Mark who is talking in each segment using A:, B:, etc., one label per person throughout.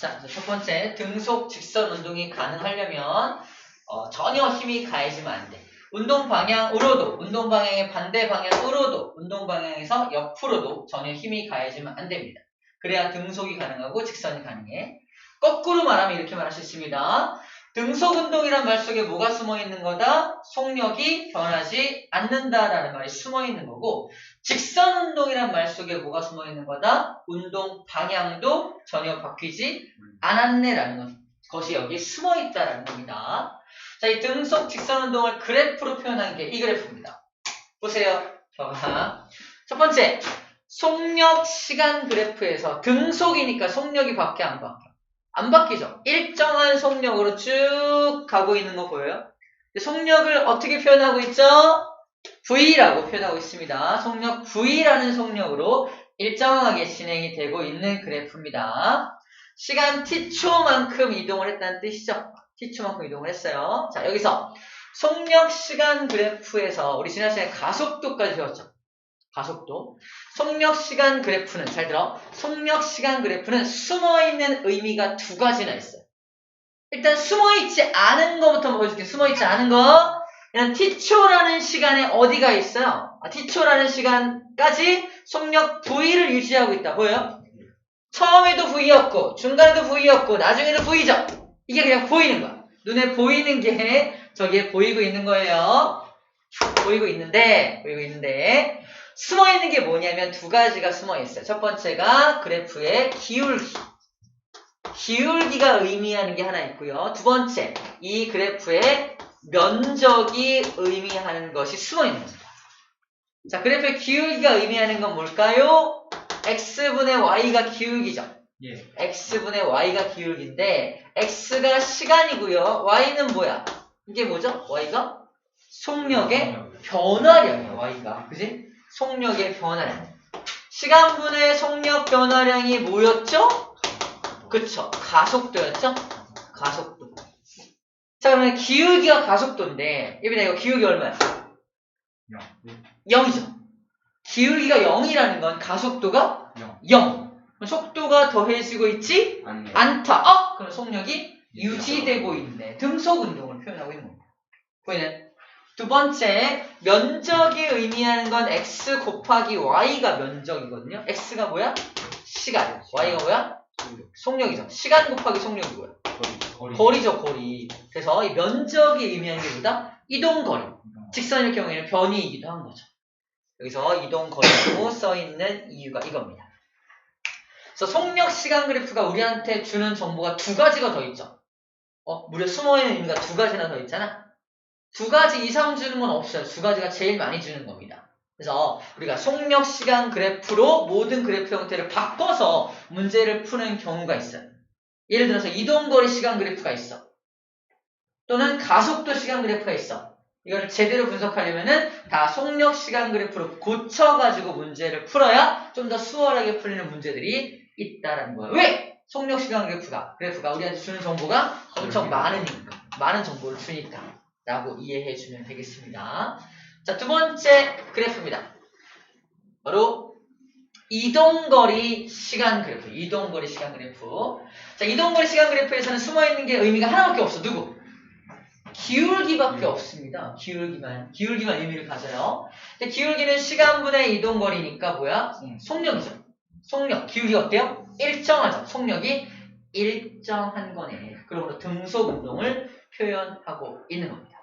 A: 자, 첫 번째, 등속 직선 운동이 가능하려면 전혀 힘이 가해지면 안 돼. 운동 방향으로도, 운동 방향의 반대 방향으로도, 운동 방향에서 옆으로도 전혀 힘이 가해지면 안 됩니다. 그래야 등속이 가능하고 직선이 가능해. 거꾸로 말하면 이렇게 말할 수 있습니다. 등속 운동이란 말 속에 뭐가 숨어 있는 거다? 속력이 변하지 않는다라는 말이 숨어 있는 거고, 직선 운동이란 말 속에 뭐가 숨어 있는 거다? 운동 방향도 전혀 바뀌지 않았네라는 것이 여기 숨어 있다라는 겁니다. 자, 이 등속 직선 운동을 그래프로 표현한 게 이 그래프입니다. 보세요. 첫 번째, 속력 시간 그래프에서 등속이니까 속력이 바뀌어 안 바뀌어? 안 바뀌죠. 일정한 속력으로 쭉 가고 있는 거 보여요? 속력을 어떻게 표현하고 있죠? V라고 표현하고 있습니다. 속력 V라는 속력으로 일정하게 진행이 되고 있는 그래프입니다. 시간 t초만큼 이동을 했다는 뜻이죠. t초만큼 이동을 했어요. 자, 여기서 속력 시간 그래프에서 우리 지난 시간에 가속도까지 배웠죠. 가속도. 속력 시간 그래프는, 잘 들어. 속력 시간 그래프는 숨어있는 의미가 두 가지나 있어요. 일단 숨어있지 않은 거부터 보여줄게요. 숨어있지 않은 거. 그냥 t초라는 시간에 어디가 있어요? t초라는 시간까지 속력 V를 유지하고 있다. 보여요? 처음에도 V였고, 중간에도 V였고, 나중에도 V죠? 이게 그냥 보이는 거야. 눈에 보이는 게 저기에 보이고 있는 거예요. 보이고 있는데, 숨어있는 게 뭐냐면 두 가지가 숨어있어요. 첫 번째가 그래프의 기울기. 기울기가 의미하는 게 하나 있고요. 두 번째, 이 그래프의 면적이 의미하는 것이 숨어있는 겁니다. 자, 그래프의 기울기가 의미하는 건 뭘까요? x분의 y가 기울기죠.
B: 예.
A: x분의 y가 기울기인데 x가 시간이고요. y는 뭐야? 이게 뭐죠? y가 속력의 변화량이에요. y가. 그지? 속력의 변화량. 시간분의 속력 변화량이 뭐였죠? 그쵸. 가속도였죠? 가속도. 자, 그러면 기울기가 가속도인데, 예빈아, 이거 기울기 얼마야? 0이죠. 기울기가 0이라는 건 가속도가 0. 속도가 더해지고 있지 않다. 그럼 속력이 유지되고 있네. 등속 운동을 표현하고 있는 겁니다. 보이네? 두 번째, 면적이 의미하는 건 x 곱하기 y가 면적이거든요. x가 뭐야? 시간. y가 뭐야? 속력이죠. 시간 곱하기 속력이 뭐야? 거리죠, 거리. 그래서 이 면적이 의미하는 게 뭐다? 이동거리. 직선일 경우에는 변이이기도 한 거죠. 여기서 이동거리라고 써있는 이유가 이겁니다. 그래서 속력 시간 그래프가 우리한테 주는 정보가 두 가지가 더 있죠. 무려 숨어있는 의미가 두 가지나 더 있잖아. 두 가지 이상 주는 건 없어요. 두 가지가 제일 많이 주는 겁니다. 그래서 우리가 속력 시간 그래프로 모든 그래프 형태를 바꿔서 문제를 푸는 경우가 있어요. 예를 들어서 이동거리 시간 그래프가 있어. 또는 가속도 시간 그래프가 있어. 이거를 제대로 분석하려면은 다 속력 시간 그래프로 고쳐가지고 문제를 풀어야 좀 더 수월하게 풀리는 문제들이 있다라는 거예요. 왜? 속력 시간 그래프가 우리한테 주는 정보가 엄청 많으니까. 많은 정보를 주니까. 라고 이해해 주면 되겠습니다. 자, 두 번째 그래프입니다. 바로 이동거리 시간 그래프. 이동거리 시간 그래프. 자, 이동거리 시간 그래프에서는 숨어있는 게 의미가 하나밖에 없어. 누구? 기울기밖에 없습니다. 기울기만 의미를 가져요. 근데 기울기는 시간분의 이동거리니까 뭐야? 속력이죠. 속력. 기울기 어때요? 일정하죠. 속력이 일정한 거네. 그러므로 등속 운동을 표현하고 있는 겁니다.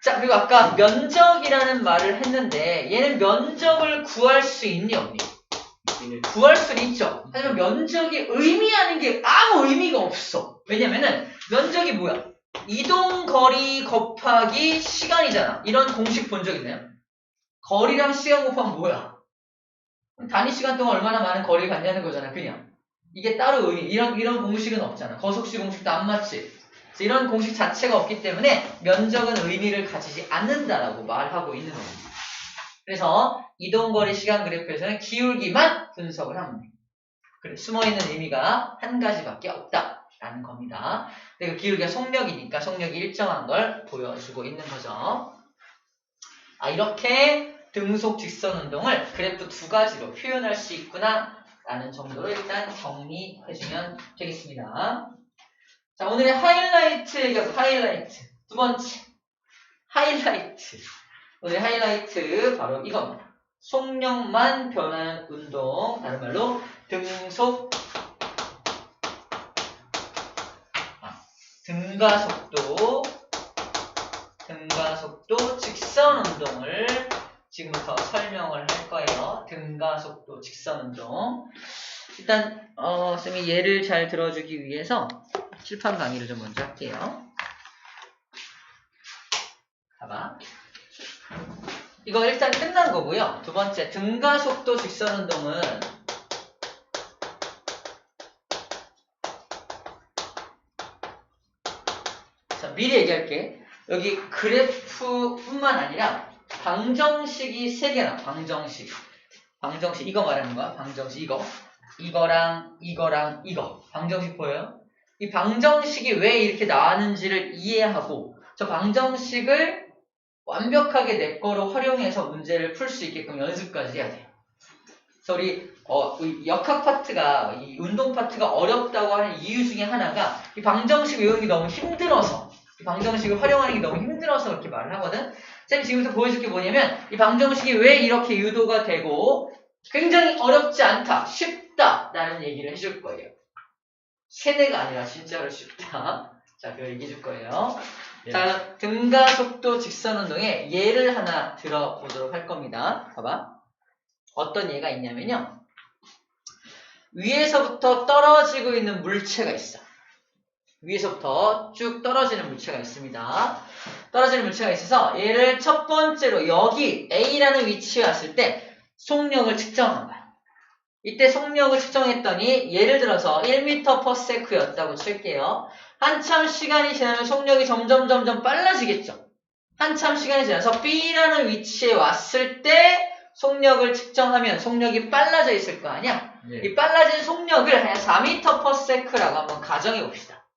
A: 자, 그리고 아까 면적이라는 말을 했는데 얘는 면적을 구할 수 있니 없니? 구할 수는 있죠. 하지만 면적이 의미하는 게 아무 의미가 없어. 왜냐면은 면적이 뭐야? 이동거리 곱하기 시간이잖아. 이런 공식 본 적 있나요? 거리랑 시간 곱하면 뭐야? 단위 시간 동안 얼마나 많은 거리를 갔냐는 거잖아. 그냥 이게 따로 이런 공식은 없잖아. 거속시 공식도 안 맞지. 이런 공식 자체가 없기 때문에 면적은 의미를 가지지 않는다라고 말하고 있는 겁니다. 그래서 이동거리 시간 그래프에서는 기울기만 분석을 하면 돼요. 그래, 숨어있는 의미가 한 가지밖에 없다라는 겁니다. 근데 그 기울기가 속력이니까 속력이 일정한 걸 보여주고 있는 거죠. 이렇게 등속 직선 운동을 그래프 두 가지로 표현할 수 있구나 라는 정도로 일단 정리해주면 되겠습니다. 자, 오늘의 하이라이트. 두 번째. 하이라이트. 오늘의 하이라이트 바로 이겁니다. 속력만 변하는 운동. 다른 말로 등속, 등가속도 직선 운동을 지금부터 설명을 할 거예요. 등가속도 직선 운동. 일단 쌤이 예를 잘 들어주기 위해서 칠판 강의를 좀 먼저 할게요. 봐봐. 이거 일단 끝난 거고요. 두 번째, 등가속도 직선 운동은 자, 미리 얘기할게. 여기 그래프뿐만 아니라 방정식이 3개나. 방정식 이거 말하는 거야. 방정식 이거랑 이거. 방정식 보여요? 이 방정식이 왜 이렇게 나왔는지를 이해하고 저 방정식을 완벽하게 내 거로 활용해서 문제를 풀 수 있게끔 연습까지 해야 돼요. 그래서 우리 역학 파트가, 이 운동 파트가 어렵다고 하는 이유 중에 하나가 이 방정식 외우는 게 너무 힘들어서, 이 방정식을 활용하는 게 너무 힘들어서 그렇게 말을 하거든. 쌤이 지금부터 보여줄 게 뭐냐면 이 방정식이 왜 이렇게 유도가 되고 굉장히 어렵지 않다, 쉽다라는 얘기를 해줄 거예요. 세뇌가 아니라 진짜로 쉽다. 자, 그걸 얘기해 줄 거예요. 예. 자, 등가속도 직선 운동의 예를 하나 들어보도록 할 겁니다. 봐봐. 어떤 예가 있냐면요. 위에서부터 떨어지고 있는 물체가 있어. 위에서부터 쭉 떨어지는 물체가 있습니다. 떨어지는 물체가 있어서 얘를 첫 번째로 여기 A라는 위치에 왔을 때 속력을 측정한 거야. 이때 속력을 측정했더니 예를 들어서 1m/s였다고 칠게요. 한참 시간이 지나면 속력이 점점 빨라지겠죠. 한참 시간이 지나서 B라는 위치에 왔을 때 속력을 측정하면 속력이 빨라져 있을 거 아니야? 네. 이 빨라진 속력을 한 4m/s라고 한번 가정해 봅시다.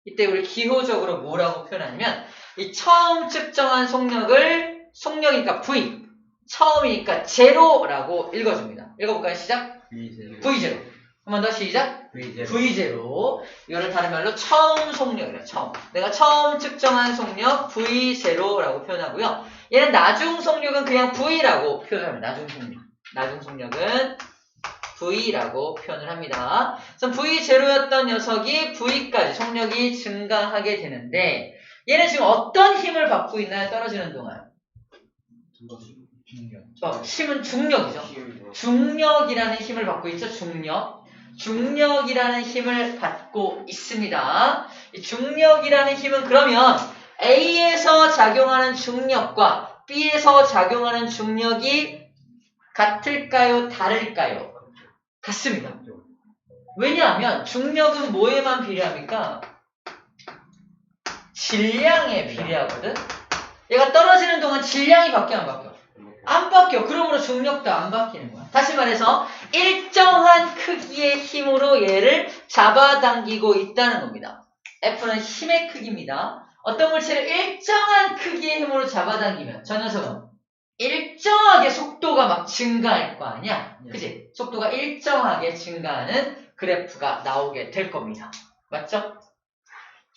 A: 이때 우리 기호적으로 뭐라고 표현하냐면 이 처음 측정한 속력이니까 V, 처음이니까 제로라고 읽어줍니다. 읽어볼까요? 시작. V0. 한 번 더 시작. V0. 이거를 다른 말로 처음 속력이래요. 처음. 내가 처음 측정한 속력 V0라고 표현하고요. 얘는 나중 속력은 그냥 V라고 표현합니다. 나중 속력은 V라고 표현을 합니다. 그래서 V0였던 녀석이 V까지 속력이 증가하게 되는데 얘는 지금 어떤 힘을 받고 있나요? 떨어지는 동안. 힘은 중력이죠. 중력이라는 힘을 받고 있죠. 중력이라는 힘을 받고 있습니다. 이 중력이라는 힘은 그러면 A에서 작용하는 중력과 B에서 작용하는 중력이 같을까요? 다를까요? 같습니다. 왜냐하면 중력은 뭐에만 비례합니까? 질량에 비례하거든. 얘가 떨어지는 동안 질량이 바뀌어 안 바뀌어? 안 바뀌어. 그러므로 중력도 안 바뀌는 거야. 다시 말해서 일정한 크기의 힘으로 얘를 잡아당기고 있다는 겁니다. F는 힘의 크기입니다. 어떤 물체를 일정한 크기의 힘으로 잡아당기면 저 녀석은 일정하게 속도가 막 증가할 거 아니야? 그치? 속도가 일정하게 증가하는 그래프가 나오게 될 겁니다. 맞죠?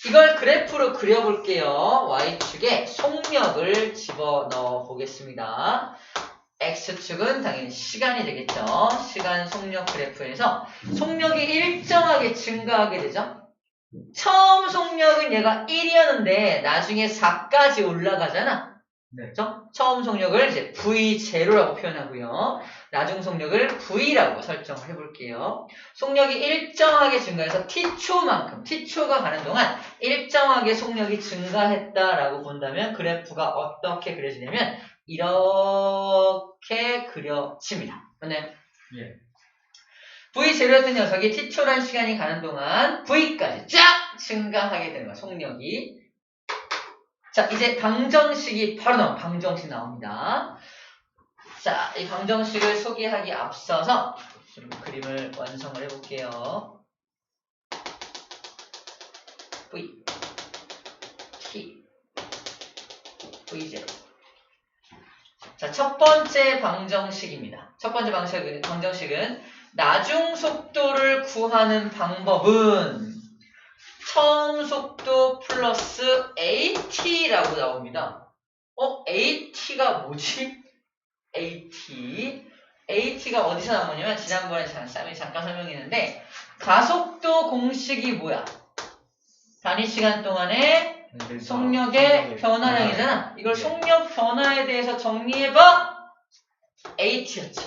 A: 이걸 그래프로 그려볼게요. Y축에 속력을 집어넣어 보겠습니다. X축은 당연히 시간이 되겠죠. 시간 속력 그래프에서 속력이 일정하게 증가하게 되죠. 처음 속력은 얘가 1이었는데 나중에 4까지 올라가잖아. 그렇죠? 처음 속력을 이제 V0라고 표현하고요. 나중 속력을 V라고 설정을 해볼게요. 속력이 일정하게 증가해서 T초가 가는 동안 일정하게 속력이 증가했다라고 본다면 그래프가 어떻게 그려지냐면 이렇게 그려집니다. 맞나요? 예. V0였던 녀석이 T초란 시간이 가는 동안 V까지 쫙 증가하게 되는 거야, 속력이. 자, 이제 방정식이 바로 나옵니다. 방정식 나옵니다. 자, 이 방정식을 소개하기 앞서서 좀 그림을 완성을 해볼게요. V, T, V0. 자, 첫 번째 방정식입니다. 첫 번째 방정식은 나중 속도를 구하는 방법은 처음 속도 플러스 AT라고 나옵니다. AT가 뭐지? AT가 어디서 나오냐면 지난번에 잠깐 설명했는데 가속도 공식이 뭐야? 단위 시간 동안의 속력의 변화량이잖아. 이걸 속력 변화에 대해서 정리해봐. AT였죠.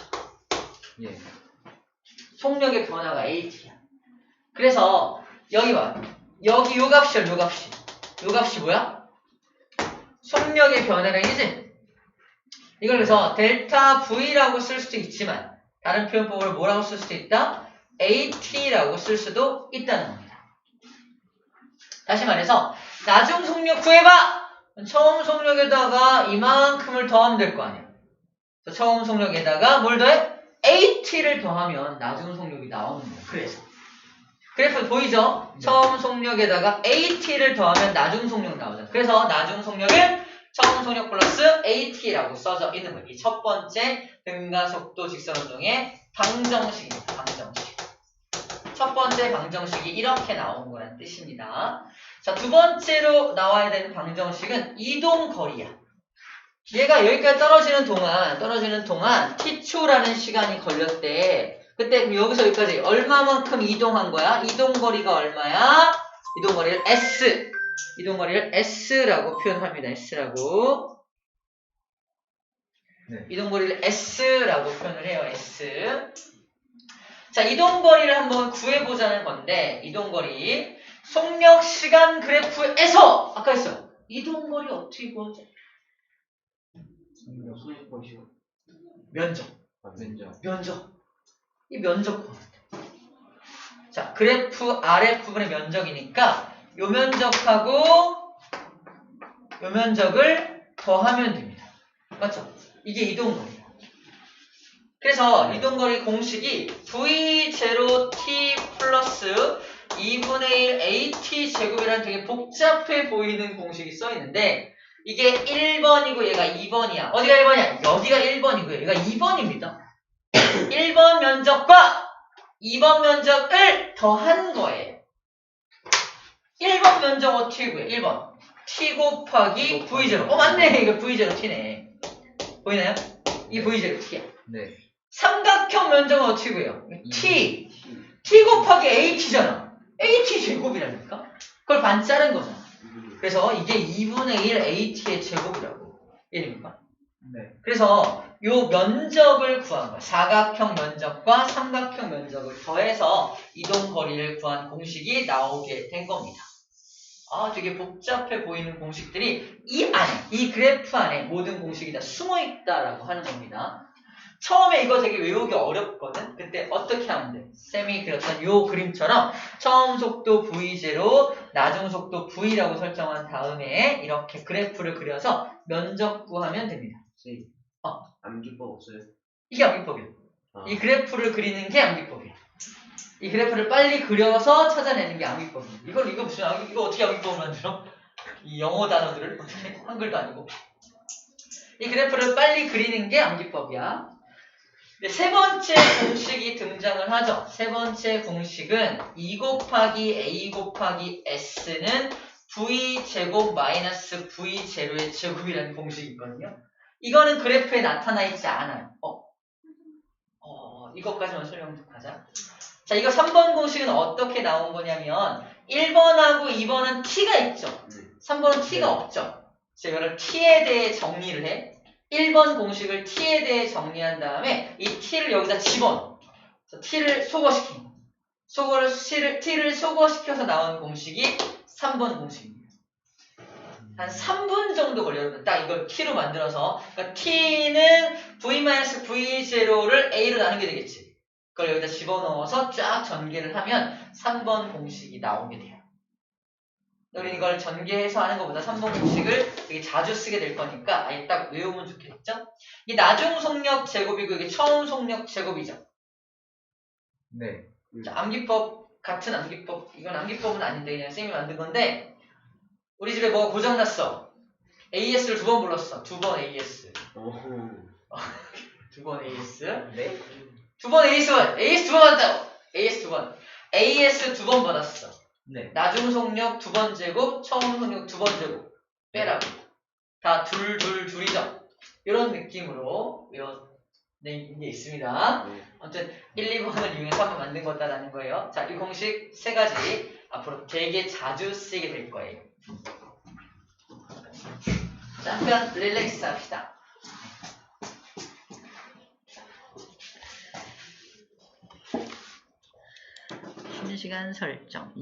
B: 예.
A: 속력의 변화가 AT야. 그래서 여기 봐. 여기 요 값이야, 요 값이. 요 값이 뭐야? 속력의 변화량이지? 이걸 그래서 델타 V라고 쓸 수도 있지만 다른 표현법으로 뭐라고 쓸 수도 있다? AT라고 쓸 수도 있다는 겁니다. 다시 말해서 나중 속력 구해봐! 처음 속력에다가 이만큼을 더하면 될 거 아니야. 그래서 처음 속력에다가 뭘 더해? AT를 더하면 나중 속력이 나오는 거야. 그래서 그래프 보이죠? 네. 처음 속력에다가 AT를 더하면 나중 속력 나오잖아. 그래서 나중 속력은 처음 속력 플러스 AT라고 써져 있는 거예요. 이 첫 번째 등가속도 직선운동의 방정식입니다. 방정식. 첫 번째 방정식이 이렇게 나온 거란 뜻입니다. 자, 두 번째로 나와야 되는 방정식은 이동거리야. 얘가 여기까지 떨어지는 동안 T초라는 시간이 걸렸대. 그때 여기서 여기까지 얼마만큼 이동한 거야? 이동거리가 얼마야? 이동거리를 S라고 표현합니다. S라고.
B: 네.
A: 이동거리를 S라고 표현을 해요. S. 자, 이동거리를 한번 구해보자는 건데, 이동거리. 속력 시간 그래프에서, 아까 했어요. 이동거리 어떻게 구하죠? 면적. 이 면적 구하면 돼. 자, 그래프 아랫부분의 면적이니까 요 면적하고 요 면적을 더하면 됩니다. 맞죠? 이게 이동거리야. 그래서 이동거리 공식이 V0T 플러스 2분의 1 AT 제곱이라는 되게 복잡해 보이는 공식이 써있는데 이게 1번이고 얘가 2번이야. 어디가 1번이야? 여기가 1번이고요. 얘가 2번입니다. 1번 면적과 2번 면적을 더한 거예요. 1번 면적 어떻게 구해? 1번. T 곱하기 V0. 맞네. 이거 V0 T네. 보이나요? 이 V0 T야.
B: 네.
A: 삼각형 면적은 어떻게 구해요? T 곱하기 AT잖아. AT 제곱이라니까? 그걸 반 자른 거잖아. 그래서 이게 2분의 1 AT의 제곱이라고. 이해됩니까?
B: 네.
A: 그래서 요 면적을 구한 거야. 사각형 면적과 삼각형 면적을 더해서 이동거리를 구한 공식이 나오게 된 겁니다. 되게 복잡해 보이는 공식들이 이 안에, 이 그래프 안에 모든 공식이 다 숨어 있다라고 하는 겁니다. 처음에 이거 되게 외우기 어렵거든? 그때 어떻게 하면 돼? 쌤이 그렸던 요 그림처럼 처음 속도 V0, 나중 속도 V라고 설정한 다음에 이렇게 그래프를 그려서 면적 구하면 됩니다.
C: 암기법 없어요?
A: 이게 암기법이야. 이 그래프를 그리는 게 암기법이야. 이 그래프를 빨리 그려서 찾아내는 게 암기법이야. 이거 어떻게 암기법을 만들어? 이 영어 단어들을 어떻게 한글도 아니고. 이 그래프를 빨리 그리는 게 암기법이야. 세 번째 공식이 등장을 하죠. 세 번째 공식은 2 곱하기 A 곱하기 S는 V제곱 마이너스 V0의 제곱이라는 공식이 있거든요. 이거는 그래프에 나타나 있지 않아요. 이것까지만 설명하자. 자, 이거 3번 공식은 어떻게 나온 거냐면 1번하고 2번은 T가 있죠. 3번은 T가 없죠. 그래서 이거를 T에 대해 정리를 해. 1번 공식을 T에 대해 정리한 다음에 이 T를 여기다 집어넣어. T를 소거시킨 거. T를 소거시켜서 나온 공식이 3번 공식입니다. 한 3분 정도 걸려요. 여러분. 딱 이걸 T로 만들어서. 그러니까 T는 V-V0를 A로 나누게 되겠지. 그걸 여기다 집어넣어서 쫙 전개를 하면 3번 공식이 나오게 돼요. 우리는 이걸 전개해서 하는 것보다 3번 공식을 되게 자주 쓰게 될 거니까 아예 딱 외우면 좋겠죠? 이게 나중 속력 제곱이고 이게 처음 속력 제곱이죠?
B: 네.
A: 자, 암기법, 같은 암기법, 이건 암기법은 아닌데 그냥 쌤이 만든 건데 우리 집에 뭐가 고장났어. AS를 2번 불렀어. 2번 AS. 2번 AS.
B: 네.
A: 두 번 AS1 AS 두 번 받았다고. AS 두 번. AS 두 번 받았어.
B: 네.
A: 나중 속력 두 번 제곱, 처음 속력 두 번 제곱 빼라고. 다 둘이죠. 이런 느낌으로 외워낸 게 있습니다. 아무튼 1, 2번을 이용해서 한번 만든 거다라는 거예요. 자, 이 공식 세 가지 앞으로 되게 자주 쓰게 될 거예요. 잠깐 릴렉스 합시다. 쉬는 시간 설정.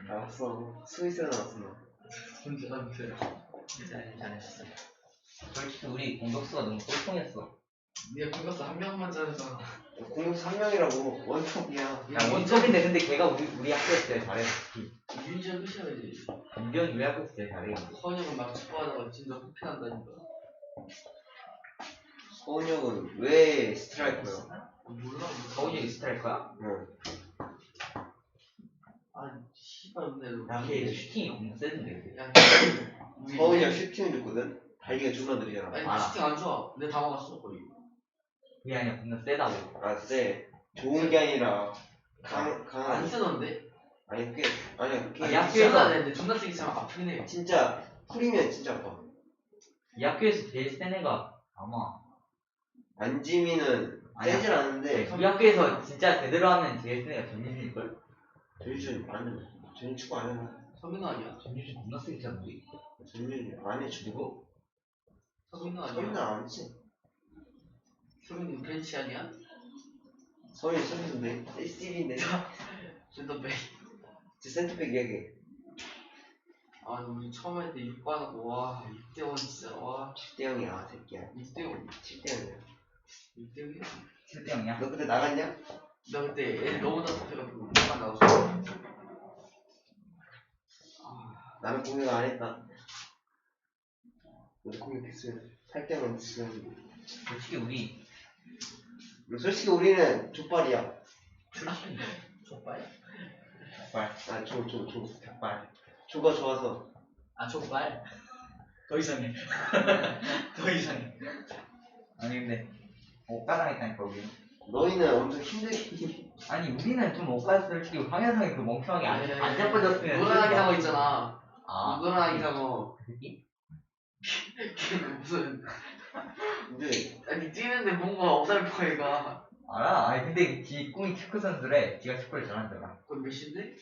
C: 나왔어. 스위스가 나왔어.
A: 잘했어.
B: 솔직히 우리 공격수가 너무 꼴통했어.
D: 네가 공격수 한 명만 잘해서.
C: 공격수 한 명이라고 원톱이야.
B: 야, 원톱인데 근데 걔가 우리 학교에서 제일 잘해.
D: 윤지현 끝이야지.
B: 은변이 우리 학교에서 제일 잘해.
D: 서현영은 막 축구하다가 진짜 후퇴한다니까.
C: 서은혁은 왜 스트라이커야?
D: 몰라.
B: 서훈이 스타일거야?
C: 응.
D: 아 씨발 근데
B: 야, 걔 슈팅이 너무 세던데.
D: 야,
C: 서은혁 슈팅을 줬거든? 달리가 존나 느리잖아.
D: 아니
B: 알아.
D: 슈팅 안 좋아. 내가 다 막았어 거의.
B: 그게 아니라 겁나 세다고.
C: 아, 쎄. 좋은 게 아니라
D: 안
C: 강한.
D: 쓰던데?
C: 아니, 그게 아니야. 그게
B: 아니, 학교에서-
D: 존나 되는데 존나 세게 차면 아프긴 해.
C: 진짜 풀이면 진짜 아파.
B: 이 학교에서 제일 센 애가 아마
C: 안지민은
B: 아니야.
C: 세진 않은데
B: 우리 학교에서 진짜 제대로 하면 제일 센 애가 전진일걸?
C: 전준 아니 전준 축구 안 해.
D: 서민호 아니야?
B: 전진이 겁나 세게 차는 우리.
C: 전준 안 해. 축구.
D: 서민호
C: 서민은
D: 아니야?
C: 안 했지.
D: 서민호 벤치 아니야?
C: 서민이 선수인데 SCB인데
D: 센터백.
C: 제 센터백 이야기.
D: 아 우리 처음 할 때 6반하고 와 6대5 진짜 와
C: 10대 0이야 새끼야.
D: 6대5
C: 10대 0이야.
D: 6대5이야.
B: 7대0이야?
C: 너 그때 나갔냐?
D: 나 그때 애 너무 답답해가지고 6반 나왔어.
C: 나는 공격 안 했다. 너도 공격했으면 8대 0은 지금.
B: 솔직히 우리
C: 우리는 족발이야.
A: 족발?
B: 족발.
C: 아
B: 족발.
C: 조가 좋아서.
A: 아, 족발? 더 이상해. 더 이상해.
B: 아니 근데 옷가당했다니까 우리.
C: 너희는 엄청 힘들게.
B: 아니 우리는 좀 옷가서 솔직히 황현성이 그 멍청하게 안 잡아줬으면.
D: 무난하게 하고 있잖아.
B: 아.
D: 무난하게 하고.
B: 그 새끼?
D: 걔 무슨
C: 근데
D: 아니 뛰는데 뭔가 어설퍼 얘가.
B: 알아. 아니 근데 지 꿈이 축구 선수래. 지가 축구를 잘한다가.
D: 그건 몇인데?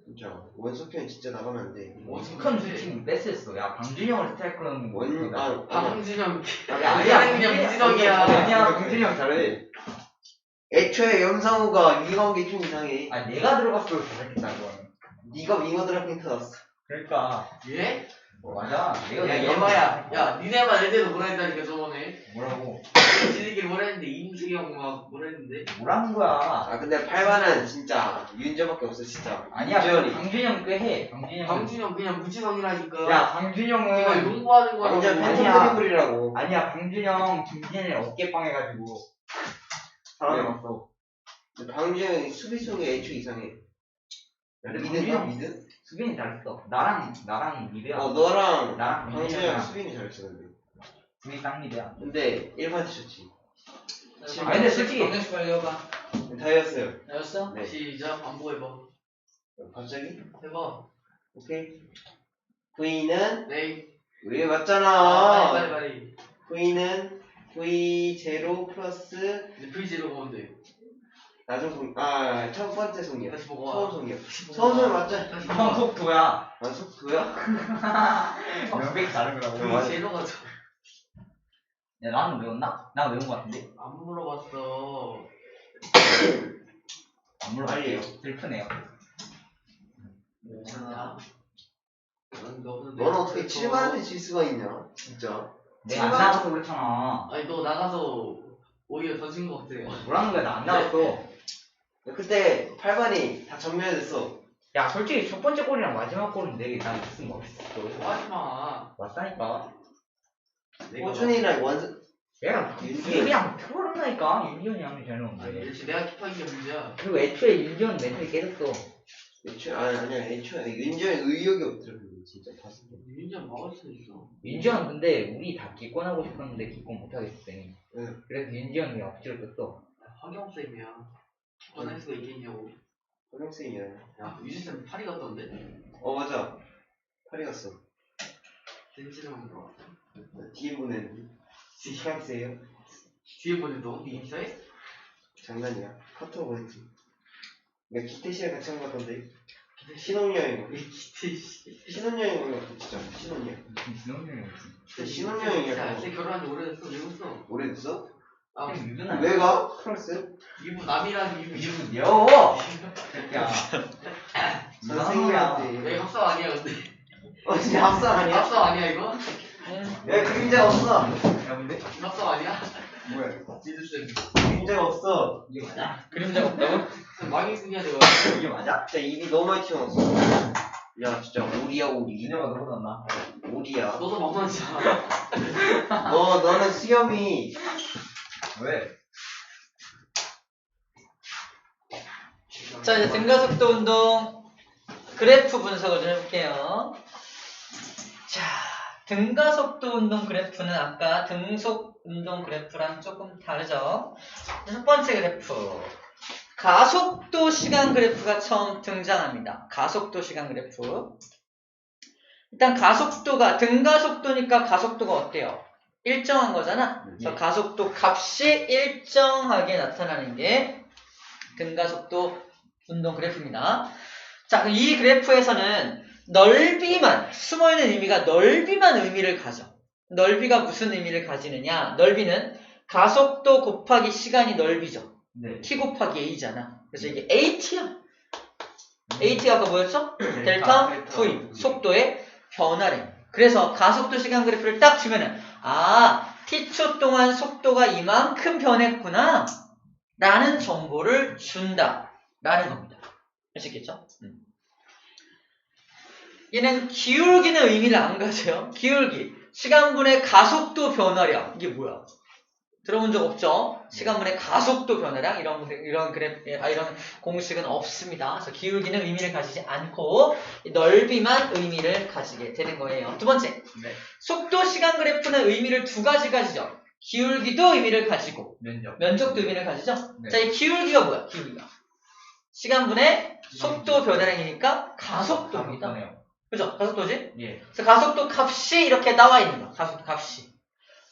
C: 진짜 원소 표현 진짜 나가면 안 돼.
B: 큰 지금 뺐었어. 야 강준형을 스트라이크라는 거.
D: 방준영
B: 아니야
D: 그냥 무지성이야.
B: 아니야 강준형 잘해.
C: 애초에 염상우가 위험하게 좀 이상해.
B: 아 내가 들어갔어 잘했다 그건.
C: 네가 윙어드랑 핑크 났어.
B: 그러니까
D: 예?
B: 맞아. 내가
D: 야 얘마야. 야 니네만 애들도 뭐라 했다니까 저번에.
B: 뭐라고?
D: 지들끼리 뭐라 했는데 임수경 막 뭐라 했는데.
B: 뭐라는 거야?
C: 아 근데 8반은 진짜 윤재밖에 없어 진짜.
B: 아니야
C: 윤재현이.
B: 강준형 꽤 해. 강준형.
D: 방준영 그냥 무지성이라니까.
B: 야
D: 내가
B: 강준형은
D: 용보하는 거라고.
C: 완전 팬텀
B: 아니야.
C: 드리블이라고.
B: 아니야 강준형 김진애 어깨빵 해가지고 살아남았어.
C: 근데 방준영이 수비성이 애초에 이상해.
B: 근데
C: 미드인가
B: 방준형
C: 미드?
B: 수빈이 잘했어. 나랑 미드야.
C: 너랑
B: 나랑
C: 방준영
B: 강준형이랑
C: 수빈이 잘했어 근데.
B: 둘이 딱 미드야.
C: 근데 1반 치셨지.
B: 아, 근데 솔직히-
A: 방정식 빨리 해봐.
C: 다이었어요.
A: 알았어?
C: 네.
D: 시작 안 보여봐.
C: 갑자기?
D: 해봐.
C: 오케이. V는
D: 네.
C: 왜
D: 아,
C: 맞잖아.
D: 빨리.
C: V는 V0 플러스
D: 이제 V0 보면 돼.
C: 나중 첫 번째 속력.
D: 다시 보고 와.
C: 처음 속력. 처음 속력 맞죠?
D: 다시
B: 형
D: 보고 와.
B: 속도야.
C: 아 속도야?
B: 명백히 다른 거라고.
D: V0가
B: 야 나는 외웠나? 나 외운 거 같은데.
D: 안 물어봤어.
B: 안 물어볼게요.
C: 아니에요.
B: 슬프네요.
D: 자.
C: 넌 어떻게 7반한테 질 수가 있냐? 진짜.
B: 내가 안
C: 칠반-
B: 나가서 그렇잖아.
D: 아니 너 나가서 오히려 더 진 거 같아.
B: 뭐라는 거야 나 안 나갔어.
C: 그때 8반이 다 전멸됐어.
B: 야 솔직히 첫 번째 골이랑 마지막 골은 내게 난 무슨 거 없어.
D: 하지 마.
B: 맞다니까.
D: 내가
C: 호준이랑 원수
B: 얘랑
C: 윤지현.
B: 그냥 틀어놓는다니까. 윤지현이 하면 잘
D: 아니
B: 나오는데.
D: 역시 내가 킵하는 게 문제야.
B: 그리고 애초에 윤지현 멘탈이 깨졌어.
C: 애초에 아니야 애초에 윤지현이 의욕이 없더라고 진짜 봤을 때.
D: 윤지현 막을 수 있어.
B: 윤지현 근데 우리 다 기권하고 싶었는데 기권 못하겠어 쌤이.
C: 응.
B: 그래서 윤지현이 억지로 뺐어.
D: 황영 쌤이야. 기권할 수가 있겠냐고.
C: 허경생이야.
D: 야 유진 쌤 파리 갔던데.
C: 맞아. 파리 갔어.
D: 센치만 들어.
C: DM 보낸 프랑스에요.
D: 뒤에 보내도 네 인스타에?
C: 장난이야. 카톡 보냈지. 내가 기태 씨랑 같이 한 거 같던데. 신혼여행.
D: 기태 씨.
C: 신혼여행 갔어 진짜. 신혼여행. 진짜 신혼여행이야.
D: 쟤 결혼한 지 오래됐어. 왜 웃어?
C: 오래됐어?
D: 아
B: 유준아.
C: 왜 가? 프랑스?
D: 이분 남이랑 이분
B: 이분 여. 새끼야. 왜
C: 선생님한테.
D: 합성 아니야 근데.
C: 진짜 합성 아니야?
D: 합성 아니야 이거?
C: 야 그림자가 없어.
B: 야 근데
D: 합성 아니야?
C: 뭐야?
D: 지드
C: 그림자가 없어.
B: 이게 맞아?
A: 그림자가 없다고?
D: 쌤 망했으냐 내가.
B: 이게 맞아?
C: 진짜 입이 너무 많이 튀어나왔어. 야 진짜 오리야 오리.
B: 윤영아 너보다 나.
C: 오리야.
D: 너도 만만치야.
C: 너는 수염이
B: 왜?
A: 자, 이제 등가속도 운동 그래프 분석을 좀 해볼게요. 자, 등가속도 운동 그래프는 아까 등속 운동 그래프랑 조금 다르죠? 첫 번째 그래프. 가속도 시간 그래프가 처음 등장합니다. 가속도 시간 그래프. 일단 가속도가, 등가속도니까 가속도가 어때요? 일정한 거잖아? 그래서 가속도 값이 일정하게 나타나는 게 등가속도 운동 그래프입니다. 자, 그럼 이 그래프에서는 넓이만, 숨어있는 의미가 넓이만 의미를 가져. 넓이가 무슨 의미를 가지느냐? 넓이는 가속도 곱하기 시간이 넓이죠.
B: 네.
A: t 곱하기 a잖아. 그래서 이게 at야. at가 아까 뭐였죠? 델타 v, 속도의 변화래. 그래서 가속도 시간 그래프를 딱 주면은 t초 동안 속도가 이만큼 변했구나 라는 정보를 준다 라는 겁니다. 아시겠죠? 얘는 기울기는 의미를 안 가져요. 기울기, 시간분의 가속도 변화량, 이게 뭐야? 들어본 적 없죠? 시간분의 가속도 변화량 이런 공식은 없습니다. 그래서 기울기는 의미를 가지지 않고 넓이만 의미를 가지게 되는 거예요. 두 번째, 속도 시간 그래프는 의미를 두 가지 가지죠. 기울기도 의미를 가지고 면적도 의미를 가지죠.
B: 네.
A: 자, 이 기울기가 뭐야? 기울기가 시간분의 속도 변화량이니까 가속도입니다. 그죠? 가속도지?
B: 예.
A: 그래서 가속도 값이 이렇게 나와 있는 거야.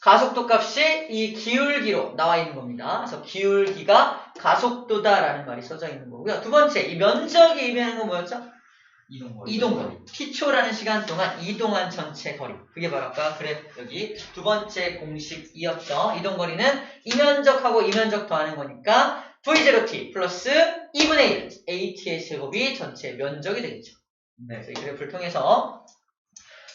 A: 가속도 값이 이 기울기로 나와 있는 겁니다. 그래서 기울기가 가속도다라는 말이 써져 있는 거고요. 두 번째, 이 면적이 의미하는 건 뭐였죠? 이동거리. t초라는 시간 동안 이동한 전체 거리. 그게 바로 아까 여기 두 번째 공식이었죠. 이동거리는 이면적하고 이면적 더하는 거니까 v0t 플러스 2분의 1 at의 제곱이 전체 면적이 되겠죠.
B: 네.
A: 그래서 이 그래프를 통해서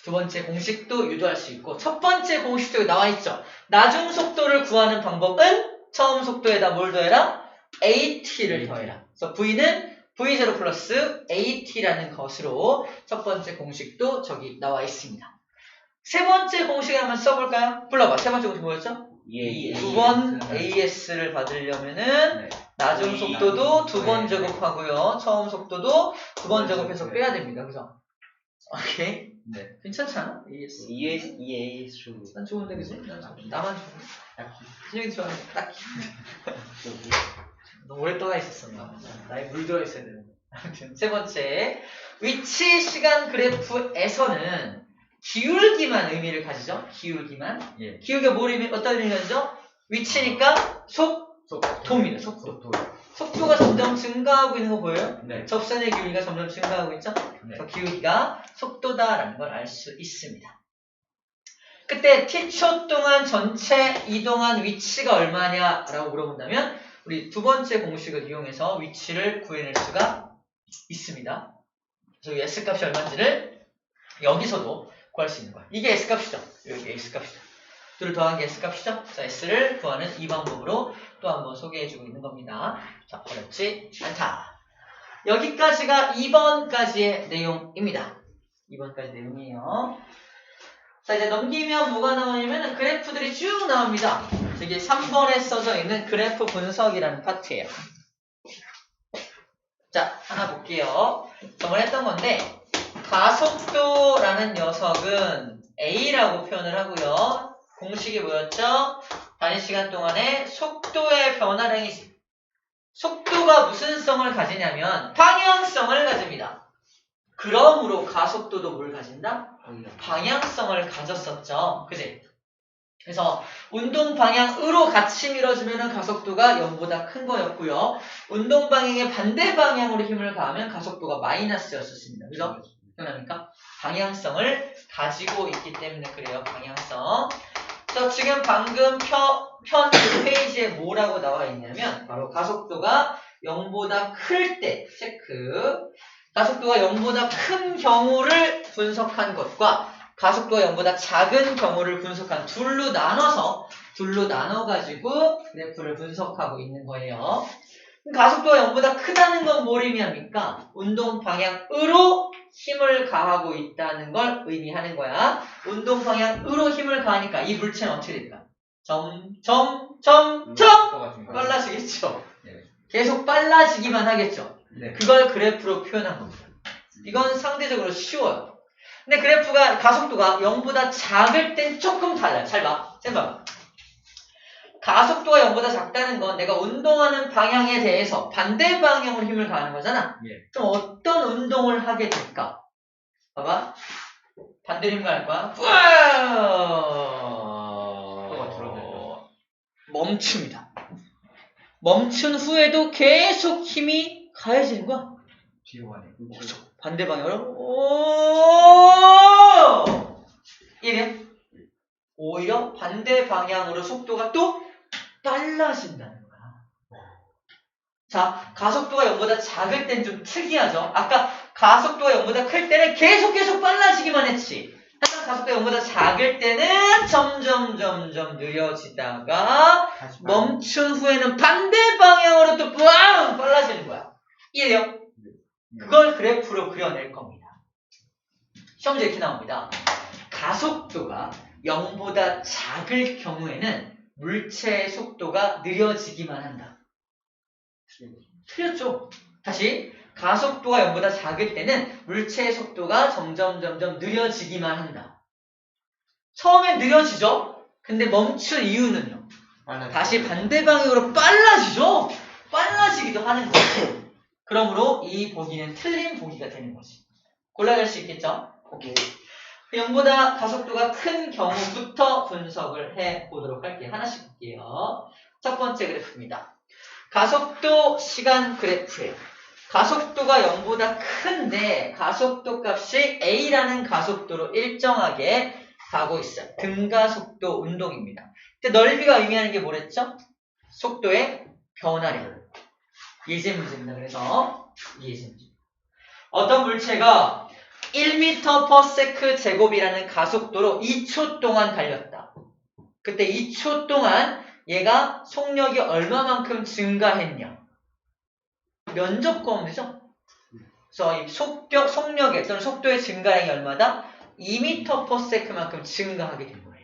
A: 두 번째 공식도 유도할 수 있고 첫 번째 공식도 나와 있죠. 나중 속도를 구하는 방법은 처음 속도에다 뭘 더해라? at를 더해라. 그래서 v는 v0 플러스 at라는 것으로 첫 번째 공식도 저기 나와 있습니다. 세 번째 공식을 한번 써볼까요? 불러봐. 세 번째 공식 뭐였죠? 두 번 as를 받으려면은 나중 속도도 두 번 제곱하고요. 처음 속도도 두 번 제곱해서 빼야 됩니다. 그죠? 오케이.
B: 네.
A: 괜찮잖아? AS.
C: 2AS 중
A: 난 좋은데, 그지? 나만 좋은데. 진영이 좋아해. 딱히. 너 오랫동안 있었어. 나에 물 들어있어야 되는데. 아무튼, 세 번째. 위치 시간 그래프에서는 기울기만 의미를 가지죠? 기울기만.
B: 예.
A: 기울기가 어떤 의미를 가지죠? 위치니까 속도입니다. 속도. 속도가 점점 증가하고 있는 거 보여요?
B: 네.
A: 접선의 기울기가 점점 증가하고 있죠?
B: 네.
A: 그래서 기울기가 속도다라는 걸 알 수 있습니다. 그때 t초 동안 전체 이동한 위치가 얼마냐라고 물어본다면 우리 두 번째 공식을 이용해서 위치를 구해낼 수가 있습니다. 그래서 S값이 얼마인지를 여기서도 구할 수 있는 거예요. 이게 S값이죠. 여기 S값이죠. 둘을 더한 게 S값이죠. 자, S를 구하는 이 방법으로 또 한번 소개해주고 있는 겁니다. 자, 어렵지 않다. 여기까지가 2번까지의 내용입니다. 2번까지 내용이에요. 자, 이제 넘기면 뭐가 나오냐면 그래프들이 쭉 나옵니다. 이게 3번에 써져 있는 그래프 분석이라는 파트예요. 자, 하나 볼게요. 저번에 했던 건데 가속도라는 녀석은 A라고 표현을 하고요. 공식이 뭐였죠? 단위 시간 동안의 속도의 변화량이지. 속도가 무슨 성을 가지냐면 방향성을 가집니다. 그러므로 가속도도 뭘 가진다? 방향성을 가졌었죠. 그지? 그래서 운동 방향으로 같이 밀어주면 가속도가 0보다 큰 거였고요. 운동 방향의 반대 방향으로 힘을 가하면 가속도가 마이너스였었습니다. 그죠? 기억납니까? 방향성을 가지고 있기 때문에 그래요. 방향성. 그래서 지금 방금 편 페이지에 뭐라고 나와 있냐면 바로 가속도가 0보다 클 때 체크. 가속도가 0보다 큰 경우를 분석한 것과 가속도가 0보다 작은 경우를 분석한 둘로 나눠가지고 그래프를 분석하고 있는 거예요. 가속도가 0보다 크다는 건 뭘 의미합니까? 운동 방향으로 힘을 가하고 있다는 걸 의미하는 거야. 운동 방향으로 힘을 가하니까 이 물체는 어떻게 될까? 점점 빨라지겠죠.
B: 네.
A: 계속 빨라지기만 하겠죠.
B: 네.
A: 그걸 그래프로 표현한 겁니다. 이건 상대적으로 쉬워요. 근데 그래프가 가속도가 0보다 작을 땐 조금 달라요. 잘 봐. 쌤 봐봐. 가속도가 0보다 작다는 건 내가 운동하는 방향에 대해서 반대 방향으로 힘을 가하는 거잖아.
B: 예.
A: 그럼 어떤 운동을 하게 될까? 봐봐. 반대로 힘 가할 거야. 멈춥니다. 멈춘 후에도 계속 힘이 가해지는 거야.
B: 뒤로 가네.
A: 반대 방향으로 오히려 반대 방향으로 속도가 또 빨라진다는 거야. 자, 가속도가 0보다 작을 땐 좀 특이하죠. 아까 가속도가 0보다 클 때는 계속 빨라지기만 했지. 하지만 가속도가 0보다 작을 때는 점점 느려지다가 멈춘 후에는 반대 방향으로 또 빵 빨라지는 거야. 이해돼요? 그걸 그래프로 그려낼 겁니다. 시험 문제 이렇게 나옵니다. 가속도가 0보다 작을 경우에는 물체의 속도가 느려지기만 한다. 틀렸죠? 다시 가속도가 0보다 작을 때는 물체의 속도가 점점 느려지기만 한다. 처음엔 느려지죠? 근데 멈춘 이유는요? 다시 반대 방향으로 빨라지죠? 빨라지기도 하는 거죠. 그러므로 이 보기는 틀린 보기가 되는 거지. 골라낼 수 있겠죠? 오케이. 0보다 가속도가 큰 경우부터 분석을 해보도록 할게요. 하나씩 볼게요. 첫 번째 그래프입니다. 가속도 시간 그래프예요. 가속도가 0보다 큰데 가속도 값이 A라는 가속도로 일정하게 가고 있어요. 등가속도 운동입니다. 근데 넓이가 의미하는 게 뭐랬죠? 속도의 변화량. 예제 문제입니다. 그래서 예제 문제. 어떤 물체가 1m/s 제곱이라는 가속도로 2초 동안 달렸다. 그때 2초 동안 얘가 속력이 얼마만큼 증가했냐? 면적 구하면 되죠? 그래서 이 속력의 또는 속도의 증가량이 얼마다? 2m/s만큼 증가하게 된 거예요.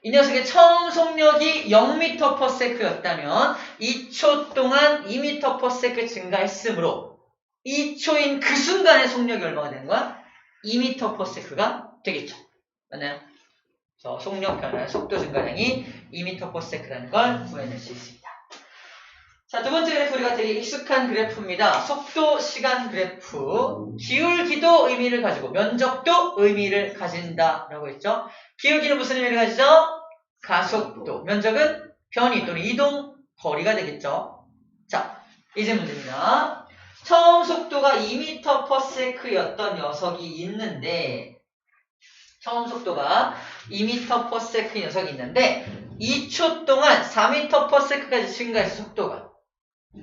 A: 이 녀석의 처음 속력이 0m/s였다면 2초 동안 2m/s 증가했으므로 2초인 그 순간의 속력이 얼마가 되는 거야? 2m/s가 되겠죠. 맞나요? 그래서 속력 변화, 속도 증가량이 2m/s라는 걸 구해낼 수 있습니다. 자, 두 번째 그래프 우리가 되게 익숙한 그래프입니다. 속도, 시간 그래프. 기울기도 의미를 가지고 면적도 의미를 가진다라고 했죠. 기울기는 무슨 의미를 가지죠? 가속도. 면적은 변이 또는 이동 거리가 되겠죠. 자, 이제 문제입니다. 처음 속도가 2m/s였던 녀석이 있는데 처음 속도가 2m/s 녀석이 있는데 2초 동안 4m/s까지 증가해서 속도가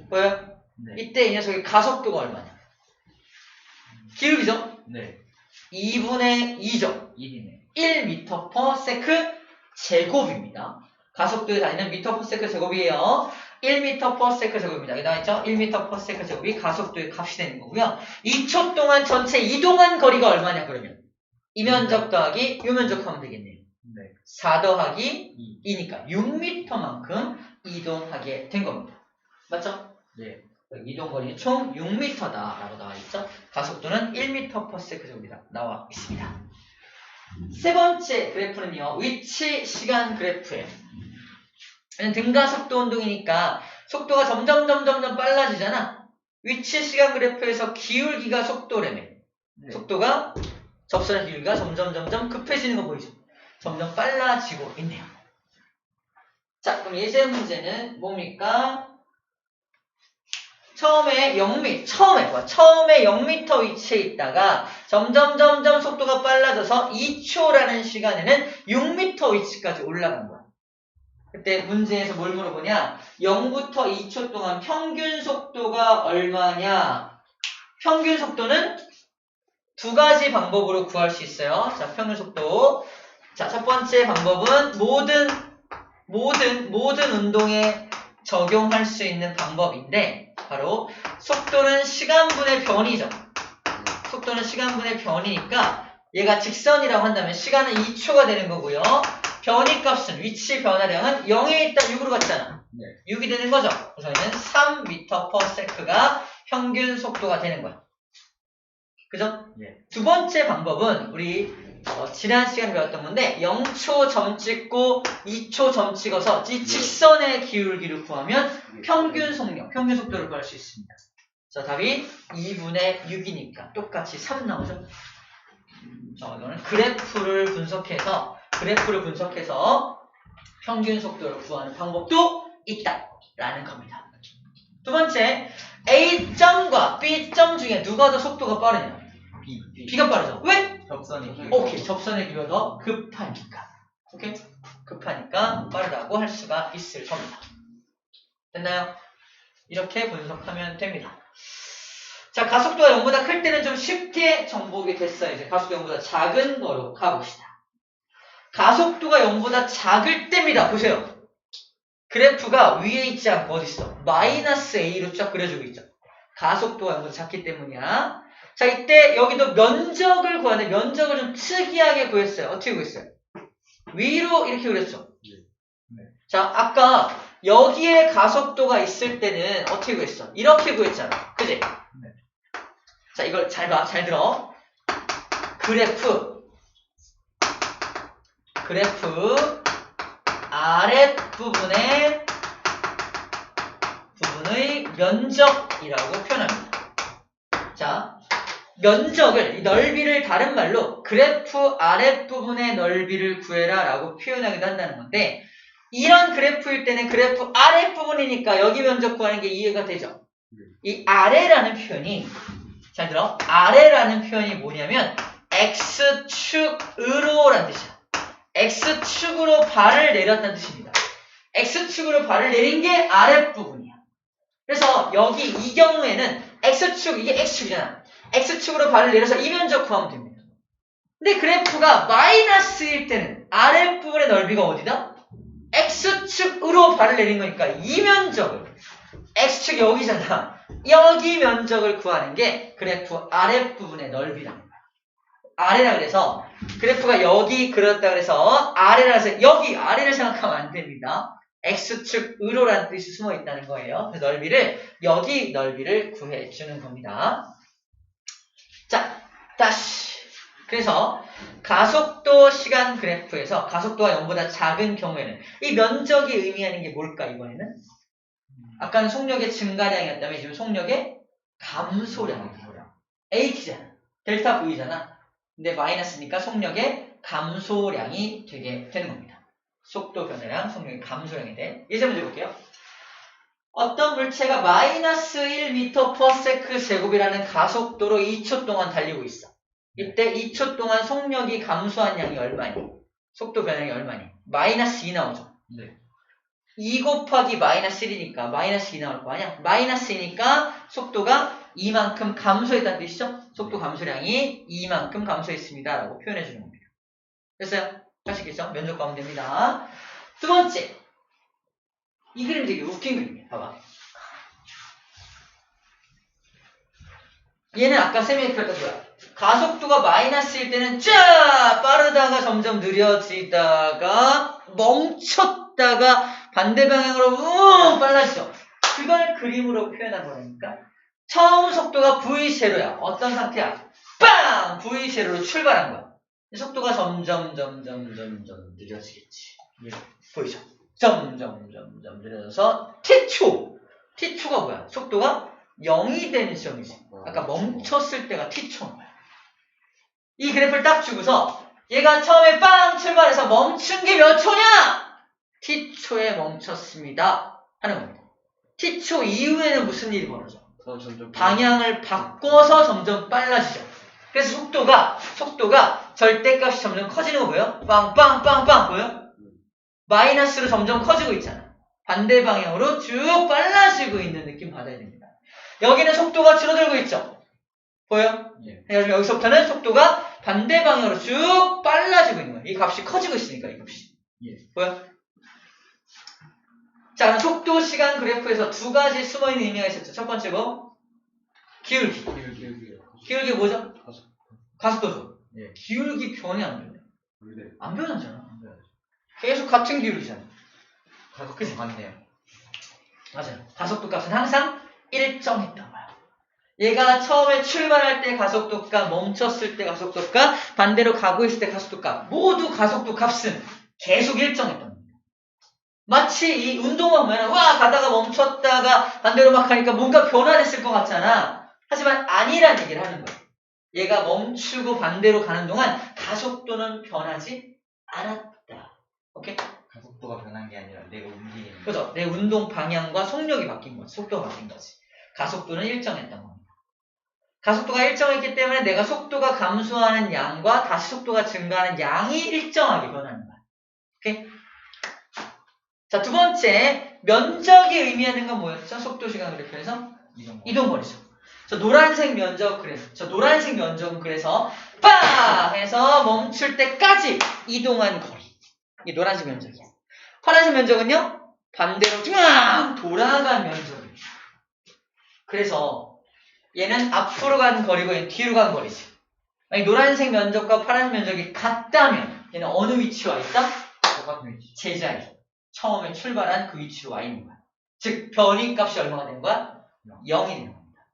A: 뭐예요?
B: 네.
A: 이때 이 녀석의 가속도가 얼마냐? 기울기죠?
B: 네.
A: 2분의 2죠.
B: 1이네.
A: 1m/s 제곱입니다. 가속도에 다니는 m/s 제곱이에요. 1m/s 제곱입니다. 여기 나와있죠? 1m/s 제곱이 가속도의 값이 되는 거고요. 2초 동안 전체 이동한 거리가 얼마냐 그러면? 이 면적 더하기 이 면적 하면 되겠네요.
B: 네.
A: 4 더하기 2니까 6m만큼 이동하게 된 겁니다. 맞죠?
B: 네.
A: 이동거리는 총 6m다 라고 나와있죠. 가속도는 1m/s 제곱이다 나와 있습니다. 세 번째 그래프는요, 위치 시간 그래프예요. 등가속도 운동이니까 속도가 점점 빨라지잖아. 위치 시간 그래프에서 기울기가 속도라며.
B: 네.
A: 속도가 접선의 기울기가 점점 급해지는 거 보이죠? 점점 빨라지고 있네요. 자, 그럼 예제 문제는 뭡니까? 처음에 0m 위치에 있다가 점점 속도가 빨라져서 2초라는 시간에는 6m 위치까지 올라간 거야. 그때 문제에서 뭘 물어보냐? 0부터 2초 동안 평균 속도가 얼마냐? 평균 속도는 두 가지 방법으로 구할 수 있어요. 자, 평균 속도. 자, 첫 번째 방법은 모든 운동에 적용할 수 있는 방법인데 바로 속도는 시간분의 변이죠. 속도는 시간분의 변이니까 얘가 직선이라고 한다면 시간은 2초가 되는 거고요. 변이값은 위치 변화량은 0에 있다 6으로 갔잖아.
B: 네.
A: 6이 되는 거죠. 그래서 얘는 3m/s가 평균 속도가 되는 거야. 그죠?
B: 예.
A: 두 번째 방법은 우리 지난 시간에 배웠던 건데 0초 점 찍고 2초 점 찍어서 이 직선의 기울기를 구하면 평균 속도를 구할 수 있습니다. 자, 답이 2분의 6이니까 똑같이 3 나오죠? 이거는 그래프를 분석해서 평균 속도를 구하는 방법도 있다라는 겁니다. 두 번째, A점과 B점 중에 누가 더 속도가 빠르냐? B가 빠르죠. 왜?
B: 접선이
A: 오케이, 접선의 기울기가 더 급하니까. 오케이? 급하니까 빠르다고 할 수가 있을 겁니다. 됐나요? 이렇게 분석하면 됩니다. 자, 가속도가 0보다 클 때는 좀 쉽게 정복이 됐어요. 이제 가속도가 0보다 작은 거로 가봅시다. 가속도가 0보다 작을 때입니다. 보세요. 그래프가 위에 있지 않고 어디 있어? 마이너스 A로 쫙 그려주고 있죠. 가속도가 0보다 작기 때문이야. 자, 이때 여기도 면적을 구하는데 면적을 좀 특이하게 구했어요. 어떻게 구했어요? 위로 이렇게 그렸죠.
B: 네.
A: 자, 아까 여기에 가속도가 있을 때는 어떻게 구했어? 이렇게 구했잖아. 그지?
B: 네.
A: 자, 이걸 잘 봐. 잘 들어. 그래프 아랫부분의 면적이라고 표현합니다. 자, 면적을, 이 넓이를 다른 말로 그래프 아랫부분의 넓이를 구해라 라고 표현하기도 한다는 건데, 이런 그래프일 때는 그래프 아랫부분이니까 여기 면적 구하는 게 이해가 되죠? 이 아래라는 표현이 잘 들어. 아래라는 표현이 뭐냐면 x축으로라는 뜻이야. x축으로 발을 내렸다는 뜻입니다. x축으로 발을 내린 게 아랫부분이야. 그래서 여기 이 경우에는 x축, 이게 x축이잖아. x축으로 발을 내려서 이 면적 구하면 됩니다. 근데 그래프가 마이너스일 때는 아랫부분의 넓이가 어디다? x축으로 발을 내린 거니까 이 면적을, x축 여기잖아. 여기 면적을 구하는 게 그래프 아랫부분의 넓이라는 거야. 아래라 그래서 그래프가 여기 그렸다 그래서 아래라 해서 여기 아래를 생각하면 안 됩니다. x축으로라는 뜻이 숨어 있다는 거예요. 그 넓이를, 여기 넓이를 구해주는 겁니다. 자, 다시. 그래서 가속도 시간 그래프에서 가속도가 0보다 작은 경우에는 이 면적이 의미하는 게 뭘까, 이번에는? 아까는 속력의 증가량이었다면 지금 속력의 감소량이에요. AT잖아. 델타 V잖아. 근데 마이너스니까 속력의 감소량이 되게 되는 겁니다. 속도 변화량, 속력의 감소량이 돼. 예제 문제 볼게요. 어떤 물체가 마이너스 1m/s 제곱이라는 가속도로 2초 동안 달리고 있어. 이때 2초 동안 속력이 감소한 양이 얼마니? 속도 변화량이 얼마니? 마이너스 2 나오죠.
B: 네.
A: 2 곱하기 마이너스 1이니까 마이너스 2 나올 거 아니야? 마이너스 2니까 속도가 이만큼 감소했다는 뜻이죠? 속도 감소량이 이만큼 감소했습니다. 라고 표현해 주는 겁니다. 됐어요? 하시겠죠? 면적 구하면 됩니다. 두 번째. 이 그림 되게 웃긴 그림이에요. 봐봐. 얘는 아까 쌤이 그렸던 거야. 가속도가 마이너스일 때는 쫙 빠르다가 점점 느려지다가 멈췄다가 반대 방향으로 빨라지죠. 그걸 그림으로 표현한 거라니까. 처음 속도가 V0야. 어떤 상태야? 빵! V0로 출발한 거야. 속도가 점점 느려지겠지. 보이죠? 점점 느려져서 T초. T초가 뭐야? 속도가 0이 되는 시점이지. 아까 멈췄을 때가 T초인 거야. 이 그래프를 딱 주고서 얘가 처음에 빵 출발해서 멈춘 게 몇 초냐? T초에 멈췄습니다. 하는 겁니다. T초 이후에는 무슨 일이 벌어져? 방향을 바꿔서 점점 빨라지죠. 그래서 속도가 절대값이 점점 커지는 거 보여? 빵빵빵빵 보여? 마이너스로 점점 커지고 있잖아. 반대 방향으로 쭉 빨라지고 있는 느낌 받아야 됩니다. 여기는 속도가 줄어들고 있죠. 보여?
B: 예.
A: 여기서부터는 속도가 반대 방향으로 쭉 빨라지고 있는 거야. 이 값이 커지고 있으니까 이 값이.
B: 예.
A: 보여? 자, 속도 시간 그래프에서 두 가지 숨어있는 의미가 있었죠. 첫 번째 뭐? 기울기. 기울기 뭐죠? 가속도죠.
B: 예.
A: 기울기 변이 안 변해.
B: 네.
A: 안 변하잖아. 계속 같은 기울기잖아.
B: 가속도 같네요.
A: 맞아요. 가속도 값은 항상 일정했던 거야. 얘가 처음에 출발할 때 가속도값, 멈췄을 때 가속도값, 반대로 가고 있을 때 가속도값, 모두 가속도 값은 계속 일정했던 겁니다. 마치 이 운동화 보면 와 가다가 멈췄다가 반대로 막 가니까 뭔가 변화됐을 것 같잖아. 하지만 아니란 얘기를 하는 거야. 얘가 멈추고 반대로 가는 동안 가속도는 변하지 않았다. 오케이?
B: 가속도가 변한 게 아니라 내가 움직이는.
A: 그죠? 내 운동 방향과 속력이 바뀐 거지. 속도가 바뀐 거지. 가속도는 일정했던 겁니다. 가속도가 일정했기 때문에 내가 속도가 감소하는 양과 다시 속도가 증가하는 양이 일정하게 변하는 거야. 오케이? 자, 두 번째, 면적이 의미하는 건 뭐였죠? 속도 시간 그래프에서? 이동거리죠. 저 노란색 면적 그래서, 저 노란색 면적은 그래서 빠! 해서 멈출 때까지 이동한 거리. 이게 노란색 면적이야. 파란색 면적은요? 반대로 쫙 돌아간 면적이에요. 그래서 얘는 앞으로 간 거리고 얘는 뒤로 간 거리지. 만약 노란색 면적과 파란색 면적이 같다면 얘는 어느 위치에 와 있다?
B: 똑같은 위치.
A: 제자리. 처음에 출발한 그 위치로 와 있는 거야. 즉 변이 값이 얼마가 되는 거야? 0이 되는 겁니다.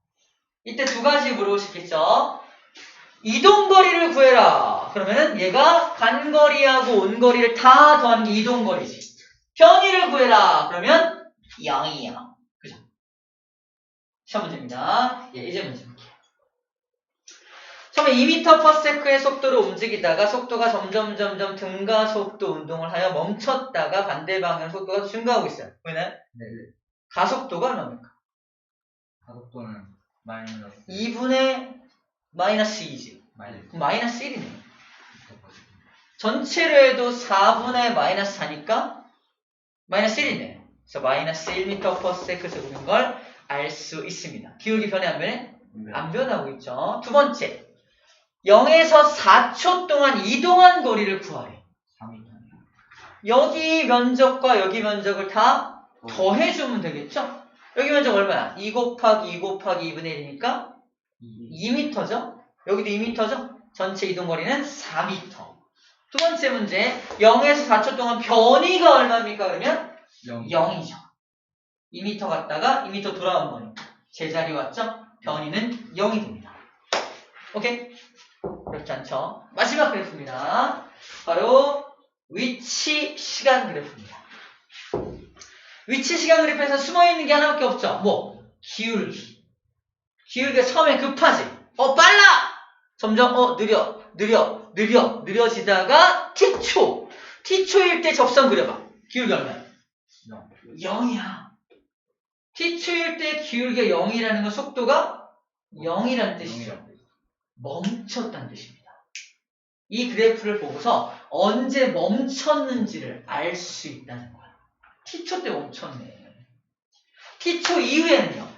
A: 이때 두 가지 물어보시겠죠? 이동거리를 구해라. 그러면은 얘가 간 거리하고 온 거리를 다 더하는 게 이동거리지. 변이를 구해라. 그러면 0이에요. 그죠? 시험 문제입니다. 예, 이제 문제 볼게요. 처음에 2m/s의 속도로 움직이다가 속도가 점점 등가속도 운동을 하여 멈췄다가 반대 방향 속도가 증가하고 있어요. 보이나요?
B: 네.
A: 가속도가 얼마입니까?
B: 가속도는 마이너스
A: 2분의 마이너스 2지.
B: 마이너스
A: 그럼 마이너스 1이네. 전체로 해도 4분의 마이너스 4니까 마이너스 1이네. 그래서 마이너스 1m/s를 보는 걸 알 수 있습니다. 기울기 변해 안 변해? 안 변하고 있죠. 두 번째, 0에서 4초 동안 이동한 거리를 구하래.
B: 3m.
A: 여기 면적과 여기 면적을 다 더해주면 되겠죠? 여기 면적 얼마야? 2 곱하기 2 곱하기 2분의 1이니까 2m죠? 여기도 2m죠? 전체 이동거리는 4m. 두 번째 문제, 0에서 4초 동안 변이가 얼마입니까? 그러면 0이죠. 2m 갔다가 2m 돌아온 거니까 제자리 왔죠? 변이는 0이 됩니다. 오케이? 어렵지 않죠? 마지막 그래프입니다. 바로 위치 시간 그래프입니다. 위치 시간 그래프에서 숨어있는 게 하나밖에 없죠. 뭐? 기울기. 기울기가 처음에 급하지. 빨라! 점점 느려지다가 t초. t초일 때 접선 그려봐. 기울기 얼마야? 0이야. t초일 때 기울기가 0이라는 건 속도가 0이라는 뜻이죠. 멈췄다는 뜻입니다. 이 그래프를 보고서 언제 멈췄는지를 알 수 있다는 거야. t초 때 멈췄네. t초 이후에는요.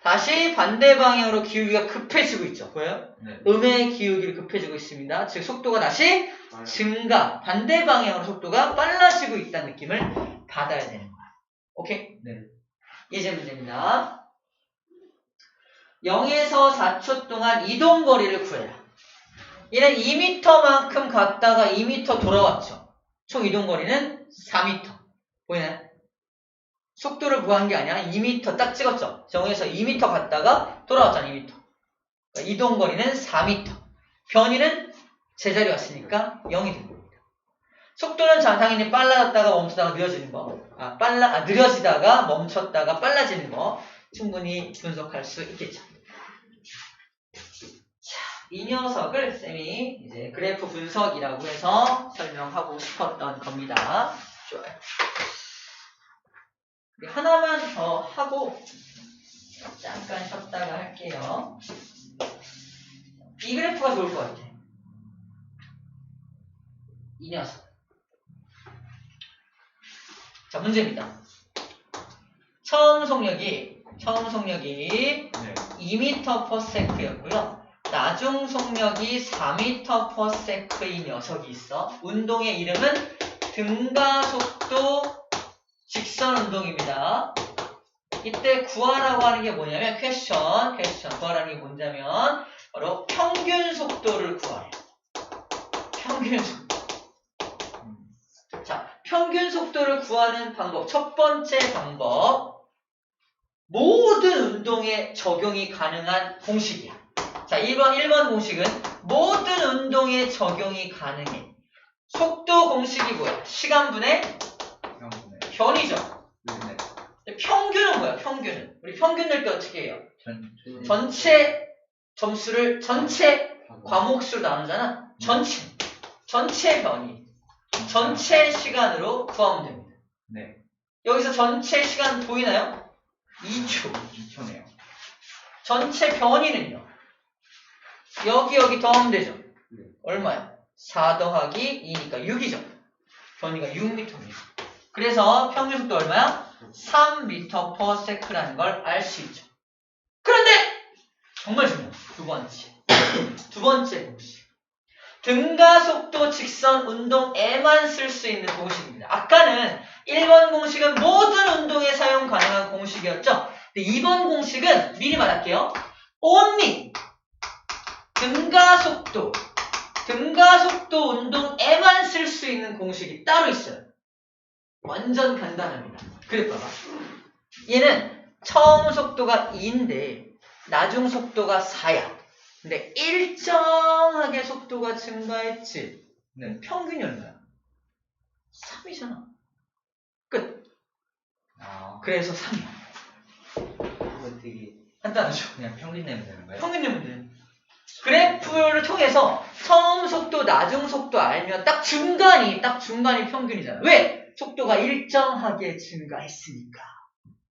A: 다시 반대 방향으로 기울기가 급해지고 있죠. 보여요?
B: 네.
A: 음의 기울기를 급해지고 있습니다. 즉 속도가 다시 증가, 반대 방향으로 속도가 빨라지고 있다는 느낌을 받아야 되는 거야. 오케이?
B: 네.
A: 이제 문제입니다. 0에서 4초 동안 이동거리를 구해라. 얘는 2m만큼 갔다가 2m 돌아왔죠. 총 이동거리는 4m. 보이나요? 속도를 구한 게 아니야. 2m 딱 찍었죠. 0에서 2m 갔다가 돌아왔잖아. 2m. 그러니까 이동거리는 4m. 변이는 제자리 왔으니까 0이 된 겁니다. 속도는 당연히 빨라졌다가 멈췄다가 느려지는 거. 느려지다가 멈췄다가 빨라지는 거. 충분히 분석할 수 있겠죠. 자, 이 녀석을 쌤이 이제 그래프 분석이라고 해서 설명하고 싶었던 겁니다. 좋아요. 우리 하나만 더 하고 잠깐 쉬었다가 할게요. 이 그래프가 좋을 것 같아. 이 녀석. 자, 문제입니다. 처음 속력이
B: 네.
A: 2m/s였고요. 나중 속력이 4m/s인 녀석이 있어. 운동의 이름은 등가속도 직선 운동입니다. 이때 구하라고 하는 게 뭐냐면 퀘스천 구하라는 게 뭐냐면 바로 평균 속도를 구하래요. 평균 속도. 자, 평균 속도를 구하는 방법. 첫 번째 방법. 모든 운동에 적용이 가능한 공식이야. 자, 1번 공식은 모든 운동에 적용이 가능해. 속도 공식이 뭐야? 시간분의 변이죠.
B: 네.
A: 평균은 뭐야? 평균은. 우리 평균 낼 때 어떻게 해요?
B: 전체
A: 전체 과목수로 나누잖아. 전체 변이. 전체 시간으로 구하면 됩니다.
B: 네.
A: 여기서 전체 시간 보이나요? 2초.
B: 2초네요.
A: 전체 변이는요? 여기 더하면 되죠? 얼마야? 4 더하기 2니까 6이죠. 변이가 6m입니다. 그래서 평균 속도 얼마야? 3m/s라는 걸 알 수 있죠. 그런데 정말 중요한 두 번째 공식. 등가속도 직선 운동에만 쓸 수 있는 공식입니다. 아까는 1번 공식은 모든 운동에 사용 가능한 공식이었죠. 근데 2번 공식은 미리 말할게요. only 등가속도 운동에만 쓸 수 있는 공식이 따로 있어요. 완전 간단합니다. 그래 봐봐. 얘는 처음 속도가 2인데 나중 속도가 4야. 근데 일정하게 속도가 증가했지.
B: 네.
A: 평균이 얼마야? 3이잖아. 끝. 그래서 3이야.
C: 그거 되게
A: 간단하죠.
B: 그냥 평균 내면 되는 거예요?
A: 평균 내면 돼. 그래프를 통해서 처음 속도, 나중 속도 알면 딱 중간이 평균이잖아. 왜? 속도가 일정하게 증가했으니까.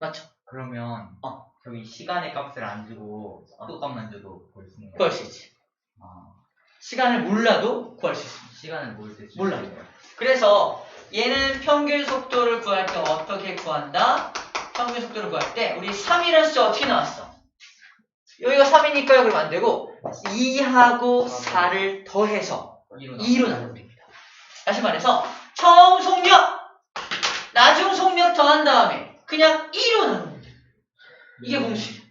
A: 맞죠?
B: 그러면 저기 시간의 값을 안 주고 속도 값만 줘도 구할 수 있는 거예요?
A: 구할 수 있지.
B: 아,
A: 시간을 몰라도 구할 수 있습니다.
B: 시간을 모를 때
A: 몰라요. 그래서 얘는 평균 속도를 구할 때 어떻게 구한다? 평균 속도를 구할 때 우리 3이라는 숫자 어떻게 나왔어? 여기가 3이니까요. 그러면 안 되고 2하고 4를 더해서 2로 나눠버립니다. 다시 말해서 처음 속력, 나중 속력 더한 다음에 그냥 2로 나눕니다. 이게 공식.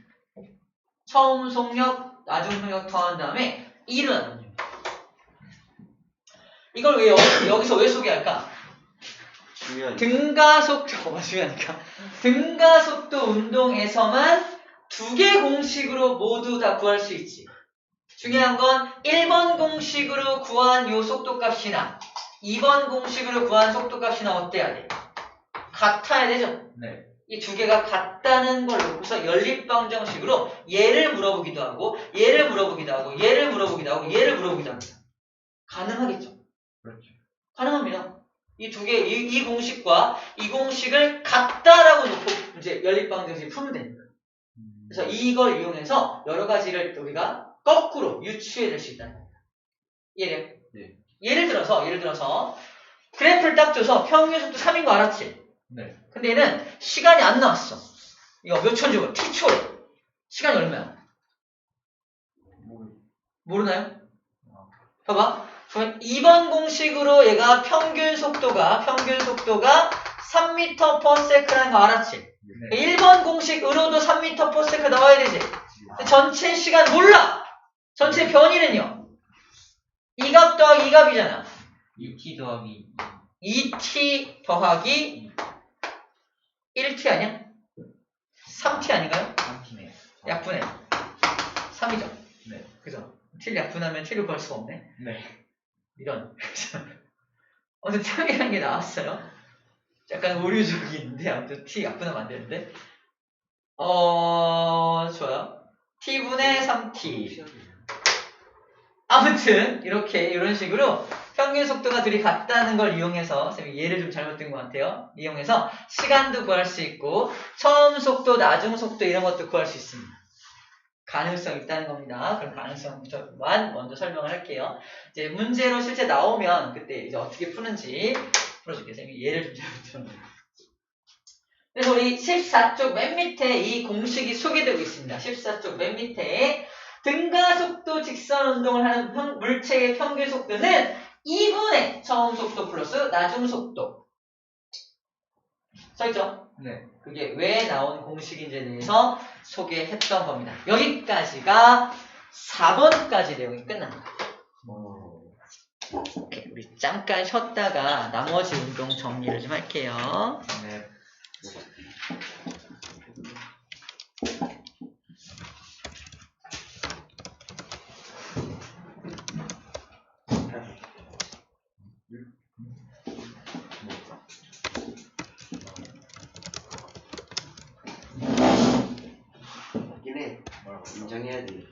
A: 처음 속력, 나중 속력 더한 다음에 2로 나눕니다. 이걸 왜 여기서 왜 소개할까?
C: 중요한.
A: 등가속도 중요하니까. 등가속도 운동에서만 두 개 공식으로 모두 다 구할 수 있지. 중요한 건 1번 공식으로 구한 요 속도값이나 2번 공식으로 구한 속도값이나 어때야 돼? 같아야 되죠?
B: 네.
A: 이 두 개가 같다는 걸 놓고서 연립방정식으로 얘를 물어보기도 하고 얘를 물어보기도 하고 얘를 물어보기도 하고 얘를 물어보기도 합니다. 가능하겠죠?
B: 그렇죠.
A: 가능합니다. 이 두 개, 이 공식과 이 공식을 같다라고 놓고 이제 연립방정식 풀면 됩니다. 그래서 이걸 이용해서 여러 가지를 우리가 거꾸로 유추해낼 수 있다는 겁니다. 이해돼요?
B: 네.
A: 예를 들어서 그래프를 딱 줘서 평균 속도 3인 거 알았지?
B: 네.
A: 근데 얘는 시간이 안 나왔어. 이거 몇 초인지 몰라. t초래. 시간이 얼마야? 모르나요? 봐봐. 그러면 2번 공식으로 얘가 평균 속도가 3m/s라는 거 알았지?
B: 네.
A: 1번 공식으로도 3m/s 나와야 되지? 근데 전체 시간 몰라! 전체 변이는요? 이 값 더하기 이 값이잖아.
B: 2t 더하기
A: 2t 더하기 1t 아니야? 3t 아닌가요?
B: 3t네요.
A: 약분해. 3이죠?
B: 네.
A: 그죠? t를 약분하면 t를 구할 수가 없네.
B: 네.
A: 이런. 아무튼 3이라는 게 나왔어요. 약간 오류적인데, 아무튼 t 약분하면 안 되는데. 좋아요. t분의 3t. 아무튼, 이런 식으로 평균 속도가 둘이 같다는 걸 이용해서, 선생님이 예를 좀 잘못된 것 같아요. 이용해서 시간도 구할 수 있고, 처음 속도, 나중 속도 이런 것도 구할 수 있습니다. 가능성 있다는 겁니다. 그럼 가능성부터만 먼저 설명을 할게요. 이제 문제로 실제 나오면 그때 이제 어떻게 푸는지 풀어줄게요. 선생님이 예를 좀 잘못 들었네요. 그래서 우리 14쪽 맨 밑에 이 공식이 소개되고 있습니다. 14쪽 맨 밑에 등가속도 직선 운동을 하는 물체의 평균 속도는 2분의 처음 속도 플러스 나중 속도. 써있죠?
B: 네.
A: 그게 왜 나온 공식인지에 대해서 소개했던 겁니다. 여기까지가 4번까지 내용이 끝납니다. 오케이, 우리 잠깐 쉬었다가 나머지 운동 정리를 좀 할게요.
B: 네.
C: 맞긴 해. 인정해야 돼.